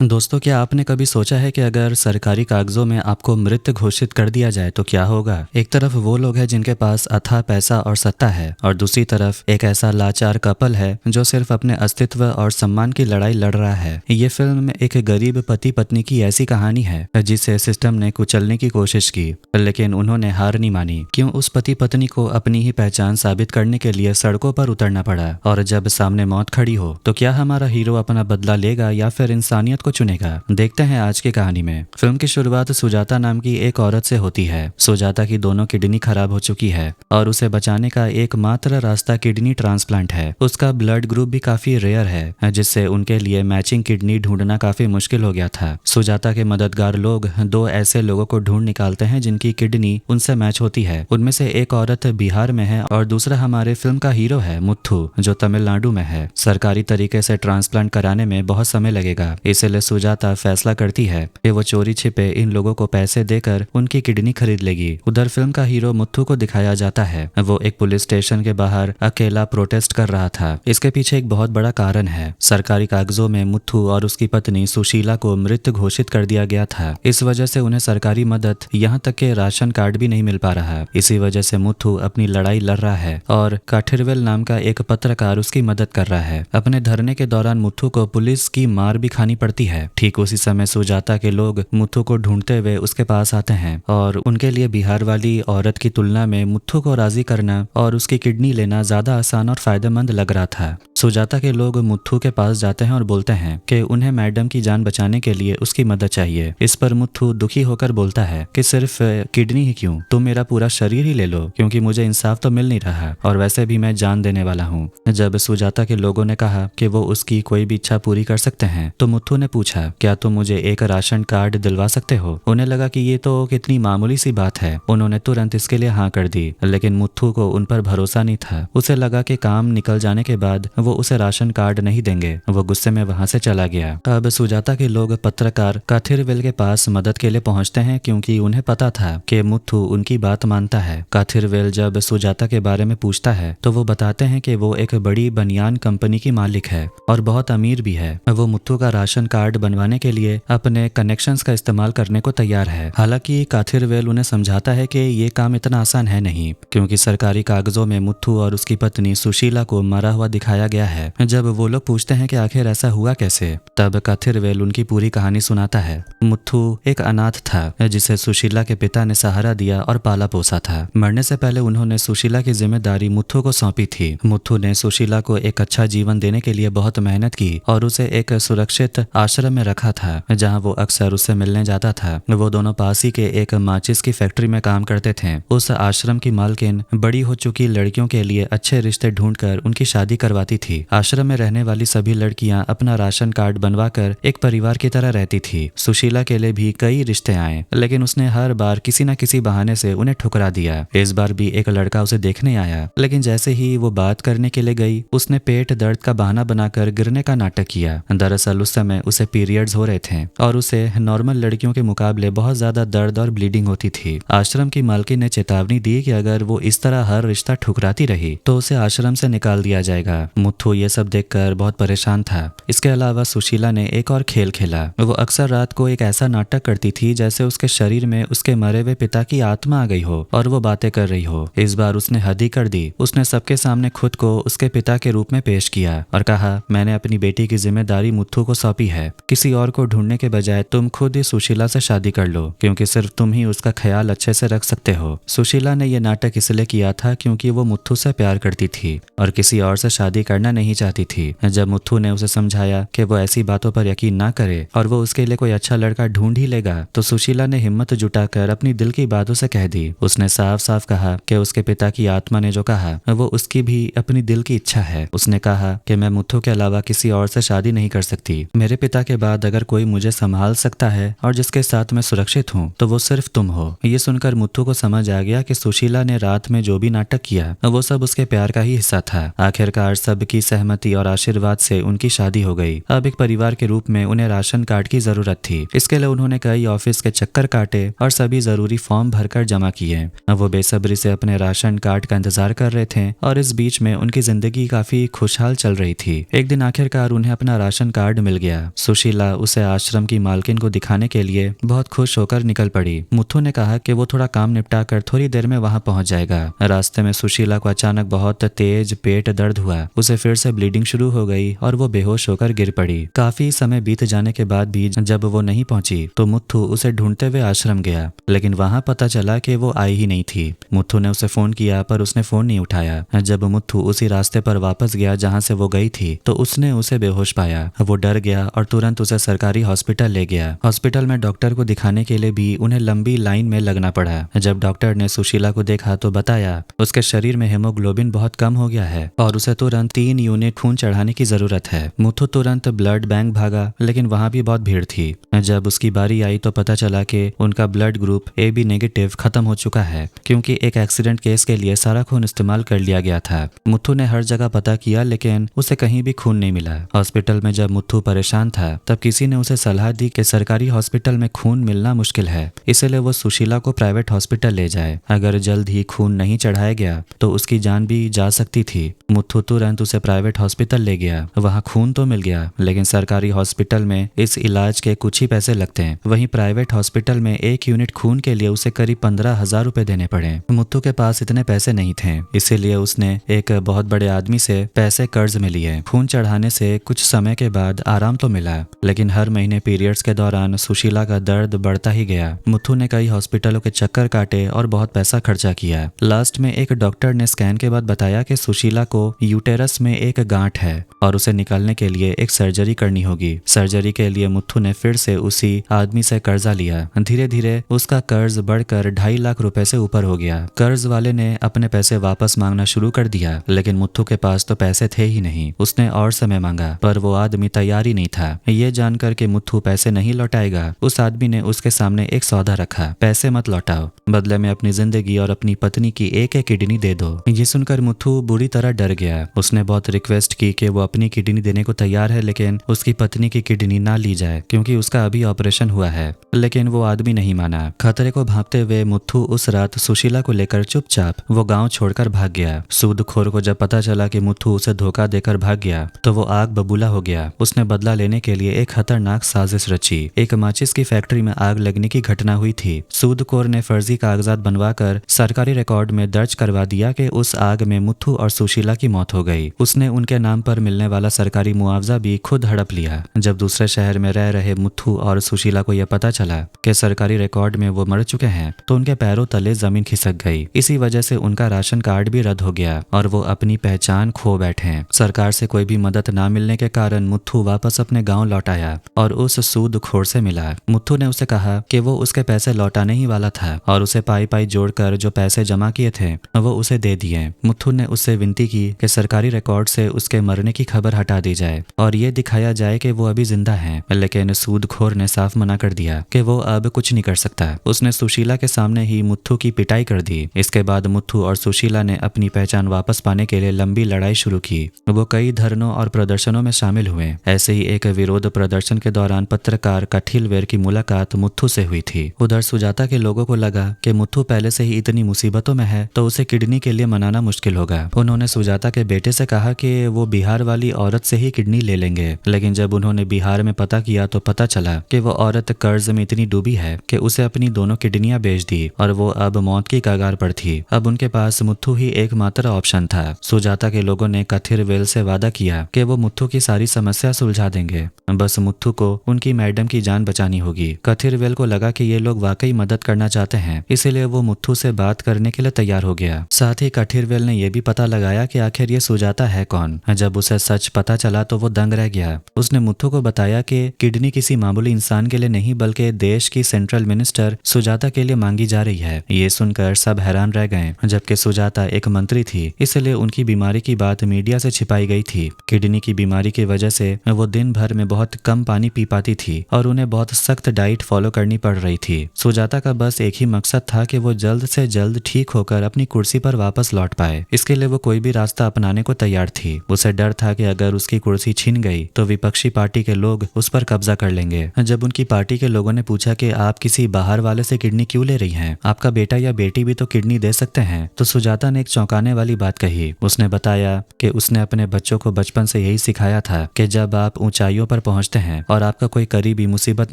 दोस्तों, क्या आपने कभी सोचा है कि अगर सरकारी कागजों में आपको मृत घोषित कर दिया जाए तो क्या होगा? एक तरफ वो लोग हैं जिनके पास अथाह पैसा और सत्ता है, और दूसरी तरफ एक ऐसा लाचार कपल है जो सिर्फ अपने अस्तित्व और सम्मान की लड़ाई लड़ रहा है। ये फिल्म में एक गरीब पति पत्नी की ऐसी कहानी है जिसे सिस्टम ने कुचलने की कोशिश की, लेकिन उन्होंने हार नहीं मानी। क्यों उस पति पत्नी को अपनी ही पहचान साबित करने के लिए सड़कों पर उतरना पड़ा? और जब सामने मौत खड़ी हो तो क्या हमारा हीरो अपना बदला लेगा या फिर इंसानियत को चुनेगा? देखते हैं आज की कहानी में। फिल्म की शुरुआत सुजाता नाम की एक औरत से होती है। सुजाता की दोनों किडनी खराब हो चुकी है और उसे बचाने का एकमात्र रास्ता किडनी ट्रांसप्लांट है। उसका ब्लड ग्रुप भी काफी रेयर है, जिससे उनके लिए मैचिंग किडनी ढूंढना काफी मुश्किल हो गया था। सुजाता के मददगार लोग दो ऐसे लोगों को ढूंढ निकालते हैं जिनकी किडनी उनसे मैच होती है। उनमें से एक औरत बिहार में है और दूसरा हमारे फिल्म का हीरो है मुथ्थू, जो तमिलनाडु में है। सरकारी तरीके से ट्रांसप्लांट कराने में बहुत समय लगेगा, इसलिए सुजाता फैसला करती है कि वो चोरी छिपे इन लोगों को पैसे देकर उनकी किडनी खरीद लेगी। उधर फिल्म का हीरो मुथ्थू को दिखाया जाता है। वो एक पुलिस स्टेशन के बाहर अकेला प्रोटेस्ट कर रहा था। इसके पीछे एक बहुत बड़ा कारण है। सरकारी कागजों में मुथ्थू और उसकी पत्नी सुशीला को मृत घोषित कर दिया गया था। इस वजह से उन्हें सरकारी मदद, यहाँ तक के राशन कार्ड भी नहीं मिल पा रहा। इसी वजह से मुथ्थू अपनी लड़ाई लड़ रहा है और काठिरवेल नाम का एक पत्रकार उसकी मदद कर रहा है। अपने धरने के दौरान मुथ्थू को पुलिस की मार भी खानी पड़ती है। ठीक उसी समय सुजाता के लोग मुथ्थू को ढूंढते हुए उसके पास आते हैं और उनके लिए बिहार वाली औरत की तुलना में मुथ्थू को राजी करना और उसकी किडनी लेना ज्यादा आसान और फायदेमंद लग रहा था। सुजाता के लोग मुथ्थू के पास जाते हैं और बोलते हैं कि उन्हें मैडम की जान बचाने के लिए उसकी मदद चाहिए। इस पर मुथ्थू दुखी होकर बोलता है कि सिर्फ किडनी ही क्यों, तुम मेरा पूरा शरीर ही ले लो, क्योंकि मुझे इंसाफ तो मिल नहीं रहा और वैसे भी मैं जान देने वाला हूँ। जब सुजाता के लोगों ने कहा कि वो उसकी कोई भी इच्छा पूरी कर सकते हैं तो मुथ्थू ने पूछा, क्या तुम मुझे एक राशन कार्ड दिलवा सकते हो? उन्हें लगा कि ये तो कितनी मामूली सी बात है। उन्होंने तुरंत इसके लिए हाँ कर दी, लेकिन मुथ्थू को उन पर भरोसा नहीं था। उसे लगा कि काम निकल जाने के बाद वो उसे राशन कार्ड नहीं देंगे। वो गुस्से में वहां से चला गया। अब सुजाता के लोग पत्रकार काथिरवेल के पास मदद के लिए पहुंचते हैं, क्योंकि उन्हें पता था कि मुथ्थू उनकी बात मानता है। काथिरवेल जब सुजाता के बारे में पूछता है तो वो बताते हैं कि वो एक बड़ी बनियान कंपनी की मालिक है और बहुत अमीर भी है। वो मुथ्थू का राशन कार्ड बनवाने के लिए अपने कनेक्शंस का इस्तेमाल करने को तैयार है। हालांकि काथिरवेल उन्हें समझाता है कि ये काम इतना आसान है नहीं, क्योंकि सरकारी कागजों में मुथ्थू और उसकी पत्नी सुशीला को मरा हुआ दिखाया गया है। जब वो लोग पूछते हैं कि आखिर ऐसा हुआ कैसे, तब काथिरवेल उनकी पूरी कहानी सुनाता है। मुथ्थू एक अनाथ था जिसे सुशीला के पिता ने सहारा दिया और पाला पोसा था। मरने से पहले उन्होंने सुशीला की जिम्मेदारी मुथ्थू को सौंपी थी। मुथ्थू ने सुशीला को एक अच्छा जीवन देने के लिए बहुत मेहनत की और उसे एक सुरक्षित आश्रम में रखा था, जहां वो अक्सर उससे मिलने जाता था। वो दोनों पास ही के एक माचिस की फैक्ट्री में काम करते थे। उस आश्रम की मालकिन बड़ी हो चुकी लड़कियों के लिए अच्छे रिश्ते ढूंढकर उनकी शादी करवाती थी। आश्रम में रहने वाली सभी लड़कियां अपना राशन कार्ड बनवाकर एक परिवार की तरह रहती थी। सुशीला के लिए भी कई रिश्ते आए, लेकिन उसने हर बार किसी न किसी बहाने से उन्हें ठुकरा दिया। इस बार भी एक लड़का उसे देखने आया, लेकिन जैसे ही वो बात करने के लिए गई, उसने पेट दर्द का बहाना बनाकर गिरने का नाटक किया। दरअसल उस समय उसे पीरियड्स हो रहे थे और उसे नॉर्मल लड़कियों के मुकाबले बहुत ज्यादा दर्द और ब्लीडिंग होती थी। आश्रम की मालकिन ने चेतावनी दी कि अगर वो इस तरह हर रिश्ता ठुकराती रही तो उसे आश्रम से निकाल दिया जाएगा। मुथ्थू ये सब देखकर बहुत परेशान था। इसके अलावा सुशीला ने एक और खेल खेला। वो अक्सर रात को एक ऐसा नाटक करती थी जैसे उसके शरीर में उसके मरे हुए पिता की आत्मा आ गई हो और वो बातें कर रही हो। इस बार उसने हद ही कर दी। उसने सबके सामने खुद को उसके पिता के रूप में पेश किया और कहा, मैंने अपनी बेटी की जिम्मेदारी मुथ्थू को सौंपी है। किसी और को ढूंढने के बजाय तुम खुद ही सुशीला से शादी कर लो, क्योंकि सिर्फ तुम ही उसका ख्याल अच्छे से रख सकते हो। सुशीला ने यह नाटक इसलिए किया था क्योंकि वो मुथ्थू से प्यार करती थी और किसी और से शादी करना नहीं चाहती थी। जब मुथ्थू ने उसे समझाया कि वो ऐसी बातों पर यकीन ना करे और वो उसके लिए कोई अच्छा लड़का ढूंढ ही लेगा, तो सुशीला ने हिम्मत जुटाकर अपनी दिल की बातों से कह दी। उसने साफ साफ कहा कि उसके पिता की आत्मा ने जो कहा वो उसकी भी अपनी दिल की इच्छा है। उसने कहा कि मैं मुथ्थू के अलावा किसी और से शादी नहीं कर सकती। मेरे पिता के बाद अगर कोई मुझे संभाल सकता है और जिसके साथ मैं सुरक्षित हूँ तो वो सिर्फ तुम हो। ये सुनकर मुथ्थू को समझ आ गया कि सुशीला ने रात में जो भी नाटक किया वो सब उसके प्यार का ही हिस्सा था। आखिरकार सब की सहमति और आशीर्वाद से उनकी शादी हो गई। अब एक परिवार के रूप में उन्हें राशन कार्ड की जरूरत थी। इसके लिए उन्होंने कई ऑफिस के चक्कर काटे और सभी जरूरी फॉर्म भरकर जमा किए। अब वो बेसब्री से अपने राशन कार्ड का इंतजार कर रहे थे और इस बीच में उनकी जिंदगी काफी खुशहाल चल रही थी। एक दिन आखिरकार उन्हें अपना राशन कार्ड मिल गया। सुशीला उसे आश्रम की मालकिन को दिखाने के लिए बहुत खुश होकर निकल पड़ी। मुथु ने कहा कि वो थोड़ा काम निपटा कर थोड़ी देर में वहां पहुंच जाएगा। रास्ते में सुशीला को अचानक बहुत तेज पेट दर्द हुआ। उसे फिर से ब्लीडिंग शुरू हो गई और वो बेहोश होकर गिर पड़ी। काफी समय बीत जाने के बाद भी जब वो नहीं पहुंची तो मुथु उसे ढूंढते हुए आश्रम गया, लेकिन वहां पता चला कि वो आई ही नहीं थी। मुथु ने उसे फोन किया पर उसने फोन नहीं उठाया। जब मुथु उसी रास्ते पर वापस गया जहां से वो गई थी तो उसने उसे बेहोश पाया। वो डर गया और तुरंत उसे सरकारी हॉस्पिटल ले गया। हॉस्पिटल में डॉक्टर को दिखाने के लिए भी उन्हें लंबी लाइन में लगना पड़ा। जब डॉक्टर ने सुशीला को देखा तो बताया उसके शरीर में हीमोग्लोबिन बहुत कम हो गया है और उसे तुरंत 3 यूनिट खून चढ़ाने की जरूरत है। मुथु तुरंत ब्लड बैंक भागा, लेकिन वहां भी बहुत भीड़ थी। जब उसकी बारी आई तो पता चला कि उनका ब्लड ग्रुप AB नेगेटिव खत्म हो चुका है, क्योंकि एक एक्सीडेंट केस के लिए सारा खून इस्तेमाल कर लिया गया था। मुथु ने हर जगह पता किया लेकिन उसे कहीं भी खून नहीं मिला। हॉस्पिटल में जब मुथु परेशान था तब किसी ने उसे सलाह दी कि सरकारी हॉस्पिटल में खून मिलना मुश्किल है, इसलिए वो सुशीला को प्राइवेट हॉस्पिटल ले जाए। अगर जल्द ही खून नहीं चढ़ाया गया तो उसकी जान भी जा सकती थी। मुथु तुरंत उसे प्राइवेट हॉस्पिटल ले गया। वहां खून तो मिल गया, लेकिन सरकारी हॉस्पिटल में इस इलाज के कुछ ही पैसे लगते हैं। वहीं प्राइवेट हॉस्पिटल में 1 यूनिट खून के लिए उसे करीब 15,000 रुपए देने पड़े। मुथु के पास इतने पैसे नहीं थे, इसीलिए उसने एक बहुत बड़े आदमी से पैसे कर्ज में लिए। खून चढ़ाने से कुछ समय के बाद आराम तो मिला, लेकिन हर महीने पीरियड्स के दौरान सुशीला का दर्द बढ़ता ही गया। मुथु ने कई हॉस्पिटलों के चक्कर काटे और बहुत पैसा खर्चा किया। लास्ट में एक डॉक्टर ने स्कैन के बाद बताया कि सुशीला को यूटेरस में एक गांठ है और उसे निकालने के लिए एक सर्जरी करनी होगी। सर्जरी के लिए मुथु ने फिर से उसी आदमी से कर्जा लिया। धीरे धीरे उसका कर्ज बढ़कर 2.5 लाख रुपए से ऊपर हो गया। कर्ज वाले ने अपने पैसे वापस मांगना शुरू कर दिया, लेकिन मुथु के पास तो पैसे थे ही नहीं। उसने और समय मांगा पर वो आदमी तैयार ही नहीं था। ये जानकर के मुथु पैसे नहीं लौटाएगा, उस आदमी ने उसके सामने एक सौदा रखा। पैसे मत लौटाओ, बदले में अपनी जिंदगी और अपनी पत्नी की एक किडनी दे दो। ये सुनकर मुथु बुरी तरह डर गया। उसने बहुत रिक्वेस्ट की कि वो अपनी किडनी देने को तैयार है, लेकिन उसकी पत्नी की किडनी ना ली जाए क्योंकि उसका अभी ऑपरेशन हुआ है। लेकिन वो आदमी नहीं माना। खतरे को भांपते हुए मुथु उस रात सुशीला को लेकर चुपचाप वो गांव छोड़कर भाग गया। सूदखोर को जब पता चला कि मुथु उसे धोखा देकर भाग गया तो वो आग बबूला हो गया। उसने बदला लेने के लिए एक खतरनाक साजिश रची। एक माचिस की फैक्ट्री में आग लगने की घटना हुई थी। सूदखोर ने फर्जी कागजात बनवाकर सरकारी रिकॉर्ड में दर्ज करवा दिया कि उस आग में मुथु और सुशीला की मौत हो गई। उसने उनके नाम पर मिलने वाला सरकारी मुआवजा भी खुद हड़प लिया। जब दूसरे शहर में रह रहे मुथु और सुशीला को यह पता चला कि सरकारी रिकॉर्ड में वो मर चुके हैं तो उनके पैरों तले जमीन खिसक गई। इसी वजह से उनका राशन कार्ड भी रद्द हो गया और वो अपनी पहचान खो बैठे। सरकार से कोई भी मदद ना मिलने के कारण मुथु वापस अपने गांव लौट आया और उस सूदखोर से मिला। मुथु ने उसे कहा कि वो उसके पैसे लौटाने ही वाला था और उसे पाई पाई जोड़कर जो पैसे जमा किए थे वो उसे दे दिए। मुथु ने उससे विनती की कि सरकारी रिकॉर्ड से उसके मरने की खबर हटा दी जाए और ये दिखाया जाए कि वो अभी जिंदा है, लेकिन सूदखोर ने साफ मना कर दिया कि वो अब कुछ नहीं कर सकता। उसने सुशीला के सामने ही मुथु की पिटाई कर दी। इसके बाद मुथु और सुशीला ने अपनी पहचान वापस पाने के लिए लंबी लड़ाई शुरू की। वो कई धरनों और प्रदर्शनों में शामिल हुए। ऐसे ही एक विरोध प्रदर्शन के दौरान पत्रकार कठिलवेर की मुलाकात मुथु से हुई थी। उधर सुजाता के लोगों को लगा कि मुथु पहले से ही इतनी मुसीबतों में है तो उसे किडनी के लिए मनाना मुश्किल होगा। उन्होंने सुजाता के बेटे से कहा कि वो बिहार वाली औरत से ही किडनी ले लेंगे, लेकिन जब उन्होंने बिहार में पता किया तो पता चला कि वो औरत कर्ज में इतनी डूबी है कि उसे अपनी दोनों किडनियां बेच दी और वो अब मौत की कगार पर थी। अब उनके पास मुथु ही एकमात्र ऑप्शन था। सुजाता के लोगों ने कथिरवेल से वादा किया कि वो मुथु की सारी समस्या सुलझा देंगे, बस मुथु को उनकी मैडम की जान बचानी होगी। कथिरवेल को लगा कि ये लोग वाकई मदद करना चाहते हैं, इसीलिए वो मुथु से बात करने के लिए तैयार हो गया। साथ ही कथिरवेल ने यह भी पता लगाया कि आखिर ये सुजाता है कौन। जब उसे सच पता चला तो वो दंग रह गया। उसने मुथु को बताया कि किडनी किसी मामूली इंसान के लिए नहीं बल्कि देश की सेंट्रल मिनिस्टर सुजाता के लिए मांगी जा रही है। ये सुनकर सब हैरान रह गए, जबकि सुजाता एक मंत्री थी, इसलिए उनकी बीमारी की बात मीडिया से छिपाई गई थी। किडनी की बीमारी की वजह से वो दिन भर में बहुत कम पानी पी पाती थी और उन्हें बहुत सख्त डाइट फॉलो करनी पड़ रही थी। सुजाता का बस एक ही मकसद था कि वो जल्द से जल्द ठीक होकर अपनी कुर्सी पर वापस लौट पाए। इसके लिए वो कोई भी रास्ता अपनाने को तैयार तैयार थी। उसे डर था कि अगर उसकी कुर्सी छीन गई तो विपक्षी पार्टी के लोग उस पर कब्जा कर लेंगे। जब उनकी पार्टी के लोगों ने पूछा कि आप किसी बाहर वाले से किडनी क्यों ले रही हैं, आपका बेटा या बेटी भी तो किडनी दे सकते हैं, तो सुजाता ने एक चौंकाने वाली बात कही। उसने बताया कि उसने अपने बच्चों को बचपन से यही सिखाया था कि जब आप ऊंचाइयों पर पहुंचते हैं और आपका कोई करीबी मुसीबत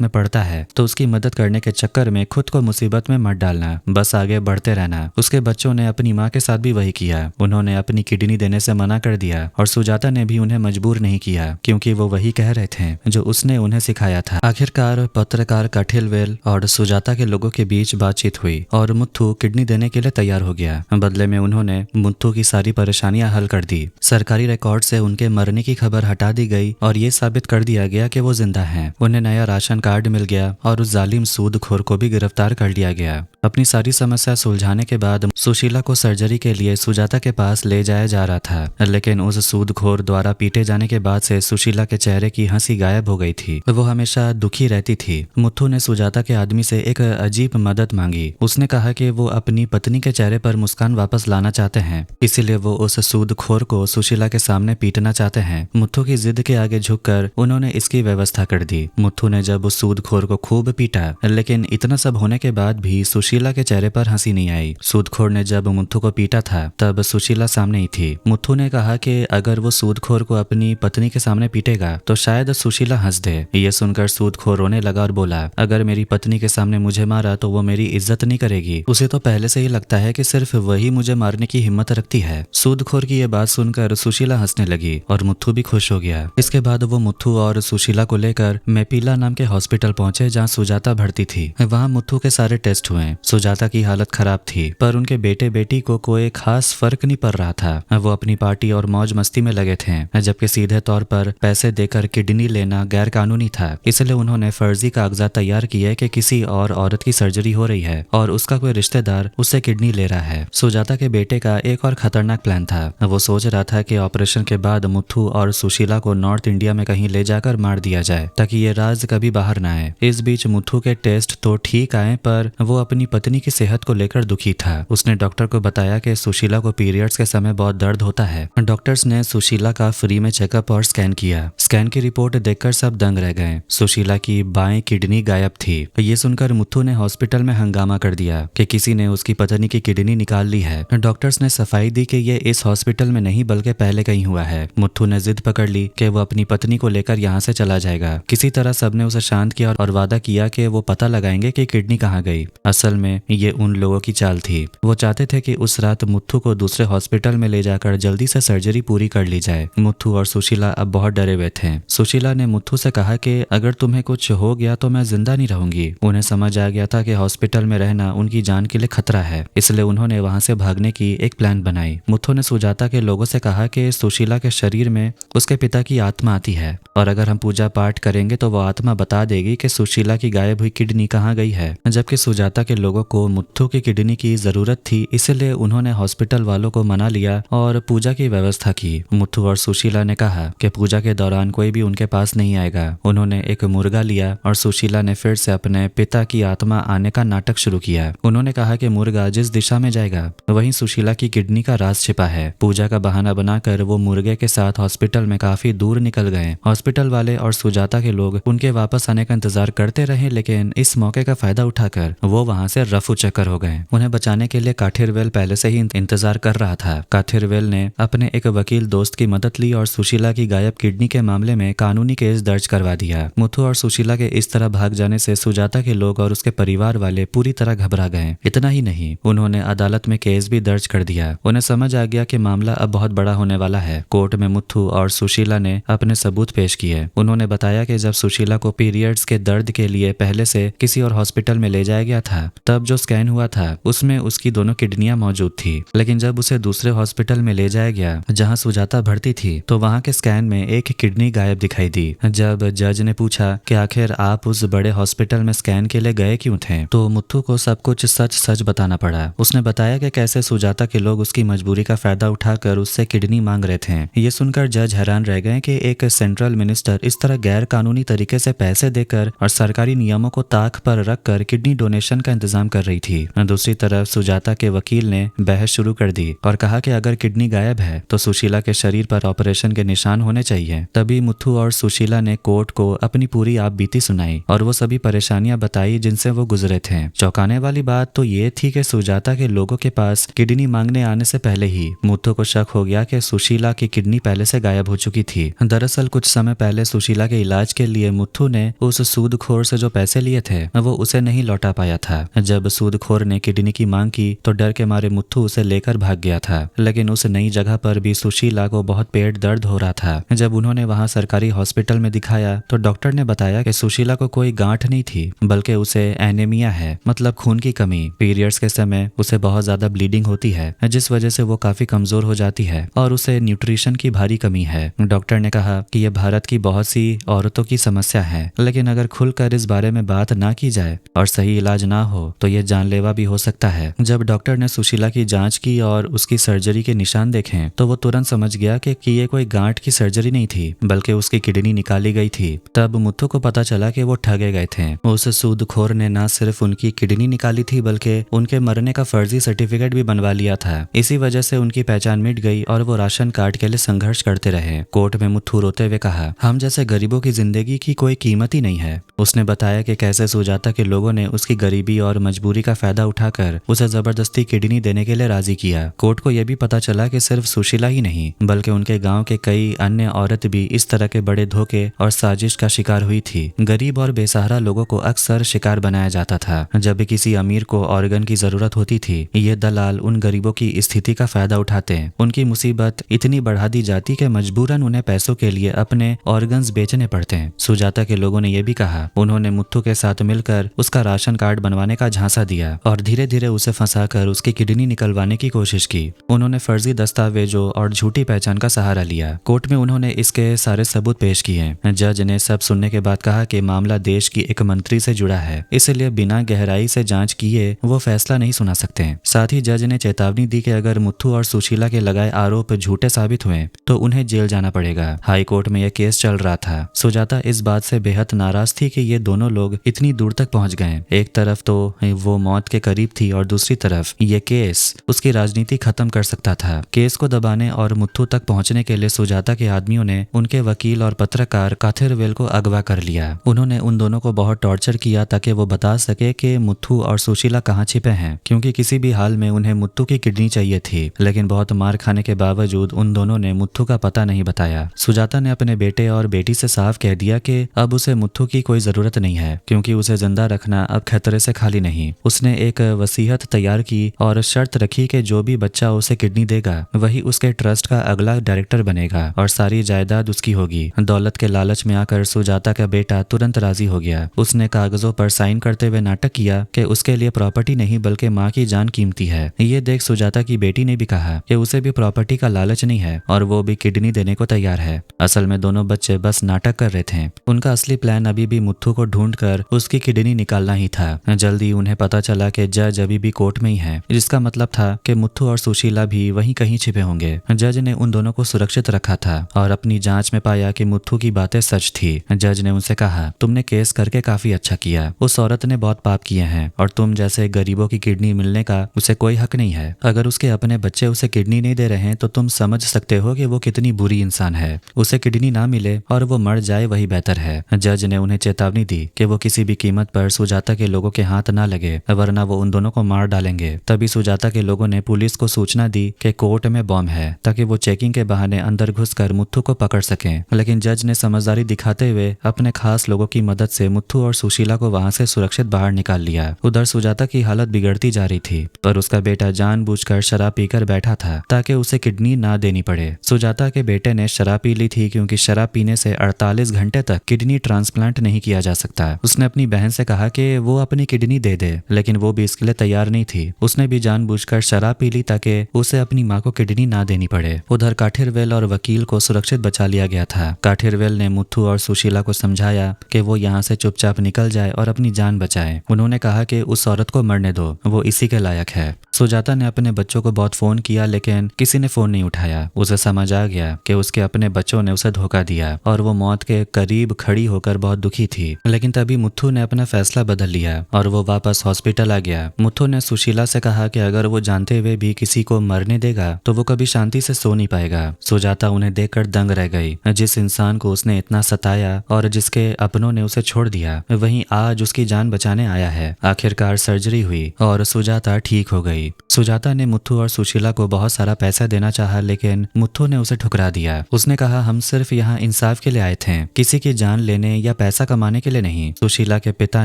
में पड़ता है तो उसकी मदद करने के चक्कर में खुद को मुसीबत में मत डालना, बस आगे बढ़ते रहना। उसके बच्चों ने अपनी माँ के साथ भी वही किया। उन्होंने अपनी किडनी देने से मना कर दिया और सुजाता ने भी उन्हें मजबूर नहीं किया, क्योंकि वो वही कह रहे थे जो उसने उन्हें सिखाया था। आखिरकार पत्रकार कठिलवेल और सुजाता के लोगों के बीच बातचीत हुई और मुथ्थू किडनी देने के लिए तैयार हो गया। बदले में उन्होंने मुथ्थू की सारी परेशानियां हल कर दी। सरकारी रिकॉर्ड से उनके मरने की खबर हटा दी गई और ये साबित कर दिया गया कि वो जिंदा हैं। उन्हें नया राशन कार्ड मिल गया और उस जालिम सूदखोर को भी गिरफ्तार कर लिया गया। अपनी सारी समस्या सुलझाने के बाद सुशीला को सर्जरी के लिए सुजाता के पास ले जाया जा रहा था, लेकिन उस सूदखोर द्वारा पीटे जाने के बाद से सुशीला के चेहरे की हंसी गायब हो गई थी। वो हमेशा दुखी रहती थी। मुथ्थू ने सुजाता के आदमी से एक अजीब मदद मांगी। उसने कहा कि वो अपनी पत्नी के चेहरे पर मुस्कान वापस लाना चाहते हैं, इसीलिए वो उस सूदखोर को सुशीला के सामने पीटना चाहते हैं। मुथ्थू की जिद के आगे झुककर उन्होंने इसकी व्यवस्था कर दी। मुथ्थू ने जब उस सूदखोर को खूब पीटा, लेकिन इतना सब होने के बाद भी सुशीला के चेहरे पर हंसी नहीं आई। सूदखोर ने जब मुथ्थू को पीटा था तब सुशीला सामने ही थी। मुथ्थू ने कहा कि अगर वो सूदखोर को अपनी पत्नी के सामने पीटेगा तो शायद सुशीला हंस दे। ये सुनकर सूदखोर रोने लगा और बोला, अगर मेरी पत्नी के सामने मुझे मारा तो वो मेरी इज्जत नहीं करेगी। उसे तो पहले से ही लगता है कि सिर्फ वही मुझे मारने की हिम्मत रखती है। सूदखोर की ये बात सुनकर सुशीला हंसने लगी और मुथ्थू भी खुश हो गया। इसके बाद वो मुथ्थू और सुशीला को लेकर मेपीला नाम के हॉस्पिटल पहुंचे जहाँ सुजाता भर्ती थी। वहाँ मुथ्थू के सारे टेस्ट हुए। सुजाता की हालत खराब थी, पर उनके बेटे बेटी को कोई खास फर्क नहीं पड़ रहा था। वो अपनी पार्टी और मौज मस्ती में लगे थे, जबकि सीधे तौर पर पैसे देकर किडनी लेना गैर कानूनी था। इसलिए उन्होंने फर्जी कागजात तैयार किए कि किसी और औरत की सर्जरी हो रही है और उसका कोई रिश्तेदार उससे किडनी ले रहा है। सुजाता के बेटे का एक और खतरनाक प्लान था। वो सोच रहा था कि ऑपरेशन के बाद मुथ्थू और सुशीला को नॉर्थ इंडिया में कहीं ले जाकर मार दिया जाए ताकि ये राज कभी बाहर ना आए। इस बीच मुथ्थू के टेस्ट तो ठीक आए, पर वो अपनी पत्नी की सेहत को लेकर दुखी था। उसने डॉक्टर को बताया कि सुशीला को पीरियड्स के समय बहुत दर्द होता है। डॉक्टर्स ने सुशीला का फ्री में चेकअप और स्कैन किया। स्कैन की रिपोर्ट देखकर सब दंग रह गए। सुशीला की बाएं किडनी गायब थी। ये सुनकर मुथ्थू ने हॉस्पिटल में हंगामा कर दिया कि किसी ने उसकी पत्नी की किडनी निकाल ली है। डॉक्टर्स ने सफाई दी कि ये इस हॉस्पिटल में नहीं बल्कि पहले कहीं हुआ है। मुथ्थू ने जिद पकड़ ली कि वो अपनी पत्नी को लेकर यहाँ से चला जाएगा। किसी तरह सबने उसे शांत किया और वादा किया कि वो पता लगाएंगे कि किडनी कहाँ गई। असल में ये उन लोगों की चाल थी। वो चाहते थे कि उस रात मुथ्थू को दूसरे हॉस्पिटल में ले जाकर जल्दी से सर्जरी पूरी कर ली जाए। मुथ्थू और सुशीला अब बहुत डरे हुए थे। सुशीला ने मुथ्थू से कहा कि अगर तुम्हें कुछ हो गया तो मैं जिंदा नहीं रहूंगी। उन्हें समझ आ गया था कि हॉस्पिटल में रहना उनकी जान के लिए खतरा है, इसलिए उन्होंने वहां से भागने की एक प्लान बनाई। मुथ्थू ने सुजाता के लोगों से कहा कि सुशीला के शरीर में उसके पिता की आत्मा आती है और अगर हम पूजा पाठ करेंगे तो वो आत्मा बता देगी कि सुशीला की गायब हुई किडनी कहाँ गई है। जबकि सुजाता के लोगों को मुथ्थू की किडनी की जरूरत थी, इसलिए उन्होंने हॉस्पिटल वालों को मना लिया और पूजा की व्यवस्था की। मुथ्थू और सुशीला ने कहा कि पूजा के दौरान कोई भी उनके पास नहीं आएगा। उन्होंने एक मुर्गा लिया और सुशीला ने फिर से अपने पिता की आत्मा आने का नाटक शुरू किया। उन्होंने कहा कि मुर्गा जिस दिशा में जाएगा वहीं सुशीला की किडनी का राज छिपा है। पूजा का बहाना बनाकर वो मुर्गे के साथ हॉस्पिटल में काफी दूर निकल गए। हॉस्पिटल वाले और सुजाता के लोग उनके वापस आने का इंतजार करते रहे, लेकिन इस मौके का फायदा उठाकर वो वहां से रफू चक्कर हो गए। उन्हें बचाने के लिए काठिरवेल पहले से ही इंतजार कर रहा था। काठिरवेल ने अपने एक वकील दोस्त की मदद ली और सुशीला की गायब किडनी के मामले में कानूनी केस दर्ज करवा दिया। मुथ्थू और सुशीला के इस तरह भाग जाने से सुजाता के लोग और उसके परिवार वाले पूरी तरह घबरा गए। इतना ही नहीं, उन्होंने अदालत में केस भी दर्ज कर दिया। उन्हें समझ आ गया कि मामला अब बहुत बड़ा होने वाला है। कोर्ट में मुथ्थू और सुशीला ने अपने सबूत पेश किए। उन्होंने बताया कि जब सुशीला को पीरियड्स के दर्द के लिए पहले से किसी और हॉस्पिटल में ले जाया गया था, तब जो स्कैन हुआ था उसमें उसकी दोनों किडनियां मौजूद थी। लेकिन जब उसे दूसरे हॉस्पिटल में ले जाया गया जहां सुजाता भर्ती थी, तो वहां के स्कैन में एक किडनी गायब दिखाई दी। जब जज ने पूछा कि आखिर आप उस बड़े हॉस्पिटल में स्कैन के लिए गए क्यों थे, तो मुथ्थू को सब कुछ सच सच बताना पड़ा। उसने बताया कि कैसे सुजाता के लोग उसकी मजबूरी का फायदा उठाकर उससे किडनी मांग रहे थे। ये सुनकर जज हैरान रह गए कि एक सेंट्रल मिनिस्टर इस तरह गैर कानूनी तरीके से पैसे देकर और सरकारी नियमों को ताक पर रखकर किडनी डोनेशन का इंतजाम कर रही थी। दूसरी तरफ सुजाता के वकील ने बहस शुरू कर दी और कहा कि अगर किडनी गायब है तो तो सुशीला के शरीर पर ऑपरेशन के निशान होने चाहिए। तभी मुथु और सुशीला ने कोर्ट को अपनी पूरी आपबीती सुनाई और वो सभी परेशानियां बताई जिनसे वो गुजरे थे। चौंकाने वाली बात तो ये थी कि सुजाता के लोगों के पास किडनी मांगने आने से पहले ही मुथु को शक हो गया कि सुशीला की किडनी पहले से गायब हो चुकी थी। दरअसल कुछ समय पहले सुशीला के इलाज के लिए मुथु ने उस सूदखोर से जो पैसे लिए थे वो उसे नहीं लौटा पाया था। जब सूदखोर ने किडनी की मांग की तो डर के मारे मुथु उसे लेकर भाग गया था, लेकिन उस नई जगह पर भी सुशीला को बहुत पेट दर्द हो रहा था। जब उन्होंने वहां सरकारी हॉस्पिटल में दिखाया तो डॉक्टर ने बताया कि सुशीला को कोई गांठ नहीं थी, बल्कि उसे एनीमिया है, मतलब खून की कमी। पीरियड्स के समय उसे बहुत ज्यादा ब्लीडिंग होती है, जिस वजह से वो काफी कमजोर हो जाती है और उसे न्यूट्रिशन की भारी कमी है। डॉक्टर ने कहा कि यह भारत की बहुत सी औरतों की समस्या है, लेकिन अगर खुलकर इस बारे में बात ना की जाए और सही इलाज ना हो तो यह जानलेवा भी हो सकता है। जब डॉक्टर ने सुशीला की जांच की और उसकी सर्जरी के निशान देखे तो वो तुरंत समझ गया कि ये कोई गांठ की सर्जरी नहीं थी, बल्कि उसकी किडनी निकाली गई थी। तब मुथु को पता चला कि वो ठगे गए थे। उस सूदखोर ने न सिर्फ उनकी किडनी निकाली थी, बल्कि उनके मरने का फर्जी सर्टिफिकेट भी बनवा लिया था। इसी वजह से उनकी पहचान मिट गई और वो राशन कार्ड के लिए संघर्ष करते रहे। कोर्ट में मुथु रोते हुए कहा, हम जैसे गरीबों की जिंदगी की कोई कीमत ही नहीं है। उसने बताया कि कैसे सुजाता के लोगों ने उसकी गरीबी और मजबूरी का फायदा उठाकर उसे जबरदस्ती किडनी देने के लिए राजी किया। कोर्ट को यह भी पता चला कि सिर्फ सुशीला ही नहीं, बल्कि उनके गांव के कई अन्य औरत भी इस तरह के बड़े धोखे और साजिश का शिकार हुई थी। गरीब और बेसहारा लोगों को अक्सर शिकार बनाया जाता था। जब भी किसी अमीर को ऑर्गन की जरूरत होती थी, ये दलाल उन गरीबों की स्थिति का फायदा उठाते, उनकी मुसीबत इतनी बढ़ा दी जाती कि मजबूरन उन्हें पैसों के लिए अपने ऑर्गन्स बेचने पड़ते हैं। सुजाता के लोगों ने यह भी कहा। उन्होंने मुथु के साथ मिलकर उसका राशन कार्ड बनवाने का झांसा दिया और धीरे धीरे उसे फंसाकर उसकी किडनी निकलवाने की कोशिश की। उन्होंने फर्जी दस्तावेजों और झूठी पहचान का सहारा लिया। कोर्ट में उन्होंने इसके सारे सबूत पेश किए। जज ने सब सुनने के बाद कहा कि मामला देश की एक मंत्री से जुड़ा है, इसलिए बिना गहराई से जांच किए वो फैसला नहीं सुना सकते। साथ ही जज ने चेतावनी दी कि अगर मुथु और सुशीला के लगाए आरोप झूठे साबित हुए तो उन्हें जेल जाना पड़ेगा। हाई कोर्ट में यह केस चल रहा था। सुजाता इस बात से बेहद नाराज थी कि ये दोनों लोग इतनी दूर तक पहुंच गए। एक तरफ तो वो मौत के करीब थी और दूसरी तरफ ये केस उसकी राजनीति खत्म कर सकता था। केस को दबाने और मुथु तक पहुंचने के लिए सुजाता के आदमियों ने उनके वकील और पत्रकार काथिरवेल को अगवा कर लिया। उन्होंने उन दोनों को बहुत टॉर्चर किया ताकि वो बता सके कि मुथु और सुशीला कहाँ छिपे हैं, क्योंकि किसी भी हाल में उन्हें मुथु की किडनी चाहिए थी। लेकिन बहुत मार खाने के बावजूद उन दोनों ने मुथु का पता नहीं बताया। सुजाता ने अपने बेटे और बेटी से साफ कह दिया कि अब उसे मुथु की कोई जरूरत नहीं है, क्योंकि उसे जिंदा रखना अब खतरे से खाली नहीं। उसने एक वसीयत तैयार की और शर्त रखी कि जो भी बच्चा उसे किडनी देगा वही उसके ट्रस्ट का अगला डायरेक्टर बनेगा और सारी जायदाद उसकी होगी। दौलत के लालच में आकर सुजाता का बेटा तुरंत राजी हो गया। उसने कागजों पर साइन करते हुए नाटक किया कि उसके लिए प्रॉपर्टी नहीं बल्कि माँ की जान कीमती है। ये देख सुजाता की बेटी ने भी कहा कि उसे भी प्रॉपर्टी का लालच नहीं है और वो भी किडनी देने को तैयार है। असल में दोनों बच्चे बस नाटक कर रहे थे। उनका असली प्लान अभी भी मुथु को ढूंढकर उसकी किडनी निकालना ही था। जल्दी उन्हें पता चला कि जज अभी भी कोर्ट में ही है, जिसका मतलब था कि मुथु और सुशीला भी वहीं कहीं छिपे होंगे। जज ने उन दोनों को सुरक्षित रखा था और अपनी जांच में पाया कि मुथु की बातें सच थी। जज ने उनसे कहा, तुमने केस करके काफी अच्छा किया। उस औरत ने बहुत पाप किए हैं और तुम जैसे गरीबों की किडनी मिलने का उसे कोई हक नहीं है। अगर उसके अपने बच्चे उसे किडनी नहीं दे रहे हैं तो तुम समझ सकते हो कि वो कितनी बुरी इंसान है। उसे किडनी ना मिले और वो मर जाए वही बेहतर है। जज ने उन्हें चेतावनी दी कि वो किसी भी कीमत पर सुजाता के लोगों के हाथ ना लगे, वरना वो उन दोनों को मार डालेंगे। तभी सुजाता के लोगों ने पुलिस को सूचना दी कि कोर्ट में बॉम्ब है, ताकि वो चेकिंग के बहाने अंदर घुसकर मुथु को पकड़ सकें। लेकिन जज ने समझदारी दिखाते हुए अपने खास लोगों की मदद से मुथु और सुशीला को वहां से सुरक्षित बाहर निकाल लिया। उधर सुजाता की हालत बिगड़ती जा रही थी और उसका बेटा जानबूझकर शराब पीकर बैठा था ताकि उसे किडनी ना देनी पड़े। सुजाता के बेटे ने शराब पी ली थी, क्योंकि शराब पीने से 48 घंटे तक किडनी ट्रांसप्लांट नहीं किया जा सकता। उसने अपनी बहन से कहा कि वो अपनी किडनी दे दे, लेकिन वो भी इसके लिए तैयार नहीं थी। उसने भी जानबूझकर शराब पी ली ताकि उसे अपनी माँ को किडनी ना देनी पड़े। उधर काठिरवेल और वकील को सुरक्षित बचा लिया गया था। काठिरवेल ने मुथु और सुशीला को समझाया कि वो यहाँ से चुपचाप निकल जाए और अपनी जान बचाए। उन्होंने कहा कि उस औरत को मरने दो, वो इसी के लायक है। सुजाता ने अपने बच्चों को बहुत फोन किया लेकिन किसी ने फोन नहीं उठाया। उसे समझ आ गया कि उसके अपने बच्चों ने उसे धोखा दिया और वो मौत के करीब खड़ी होकर बहुत दुखी थी। लेकिन तभी मुथु ने अपना फैसला बदल लिया और वो वापस हॉस्पिटल आ गया। मुथु ने सुशीला से कहा कि अगर वो जानते हुए भी किसी को मरने देगा तो वो कभी शांति से सो नहीं पाएगा। सुजाता उन्हें देखकर दंग रह गई। जिस इंसान को उसने इतना सताया और जिसके अपनों ने उसे छोड़ दिया, वहीं आज उसकी जान बचाने आया है। आखिरकार सर्जरी हुई और सुजाता ठीक हो गई। सुजाता ने मुथु और सुशीला को बहुत सारा पैसा देना चाहा लेकिन मुथु ने उसे ठुकरा दिया। उसने कहा, हम सिर्फ यहाँ इंसाफ के लिए आए थे, किसी की जान लेने या पैसा कमाने के लिए नहीं। सुशीला के पिता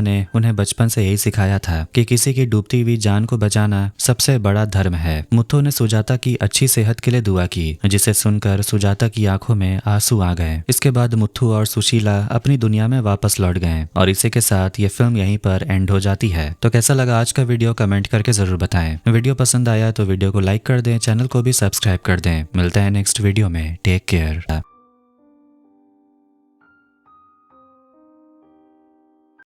ने उन्हें बचपन से यही सिखाया था कि किसी की डूबती हुई जान को बचाना सबसे बड़ा धर्म है। मुथु ने सुजाता की अच्छी सेहत के लिए दुआ की, जिसे सुनकर सुजाता की आंखों में आंसू आ गए। इसके बाद मुथु और सुशीला अपनी दुनिया में वापस लौट गए और इसी के साथ ये फिल्म यहीं पर एंड हो जाती है। तो कैसा लगा आज का वीडियो कमेंट करके जरूर बताएं। वीडियो पसंद आया तो वीडियो को लाइक कर दें, चैनल को भी सब्सक्राइब कर दें। मिलते हैं नेक्स्ट वीडियो में। Take care.